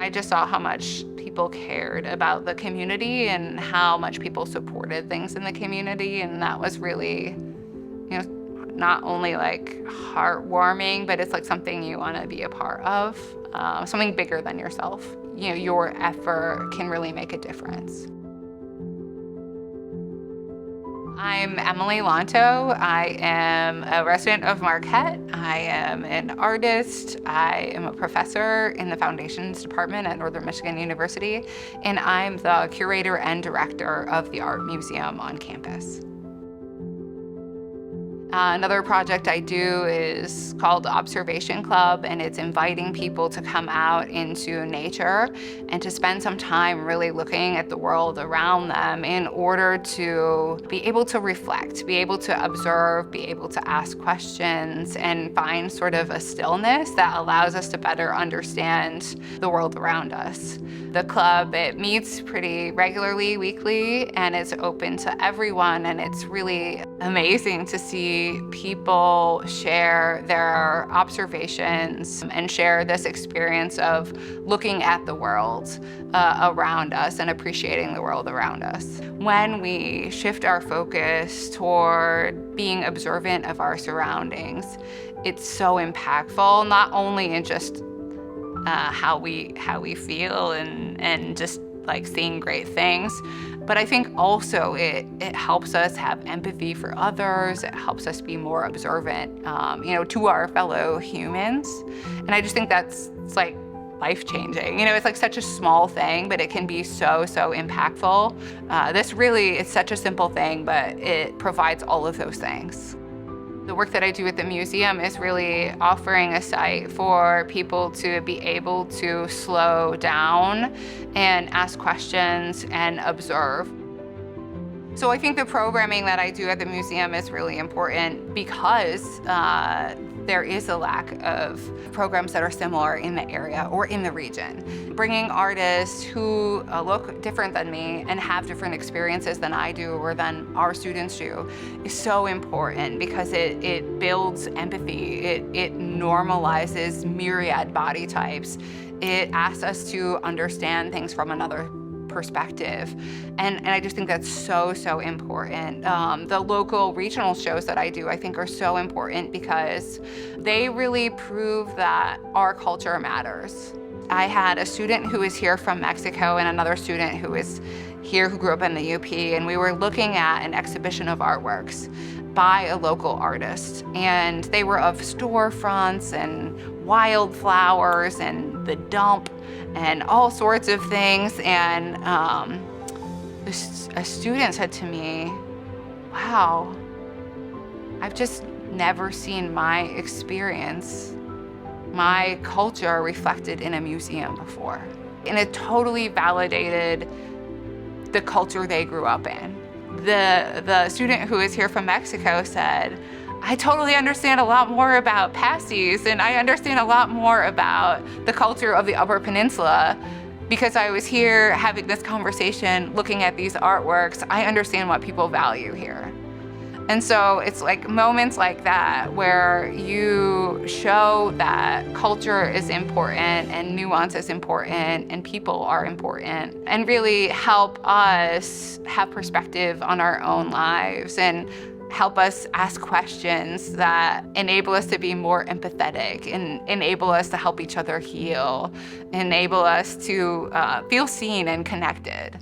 I just saw how much people cared about the community and how much people supported things in the community. And that was really, not only like heartwarming, but it's like something you want to be a part of, something bigger than yourself. Your effort can really make a difference. I'm Emily Lanctot. I am a resident of Marquette. I am an artist. I am a professor in the Foundations Department at Northern Michigan University, and I'm the curator and director of the Art Museum on campus. Another project I do is called Observation Club, and it's inviting people to come out into nature and to spend some time really looking at the world around them in order to be able to reflect, be able to observe, be able to ask questions, and find sort of a stillness that allows us to better understand the world around us. The club, it meets pretty regularly, weekly, and it's open to everyone, and it's really amazing to see people share their observations and share this experience of looking at the world around us and appreciating the world around us. When we shift our focus toward being observant of our surroundings, it's so impactful, not only in just how we feel and just like seeing great things, but I think also it helps us have empathy for others. It helps us be more observant, to our fellow humans. And I just think it's like life-changing. It's like such a small thing, but it can be so impactful. It's such a simple thing, but it provides all of those things. The work that I do at the museum is really offering a site for people to be able to slow down and ask questions and observe. So I think the programming that I do at the museum is really important because there is a lack of programs that are similar in the area or in the region. Bringing artists who look different than me and have different experiences than I do or than our students do is so important because it builds empathy. It normalizes myriad body types. It asks us to understand things from another perspective. And I just think that's so important. The local regional shows that I do, I think, are so important because they really prove that our culture matters. I had a student who is here from Mexico and another student who is here who grew up in the UP, and we were looking at an exhibition of artworks by a local artist, and they were of storefronts and wildflowers and the dump and all sorts of things. And a student said to me, wow, I've just never seen my experience, my culture reflected in a museum before. And it totally validated the culture they grew up in. The student who is here from Mexico said, I totally understand a lot more about pasties, and I understand a lot more about the culture of the Upper Peninsula because I was here having this conversation, looking at these artworks. I understand what people value here. And so it's like moments like that where you show that culture is important and nuance is important and people are important, and really help us have perspective on our own lives and help us ask questions that enable us to be more empathetic and enable us to help each other heal, enable us to feel seen and connected.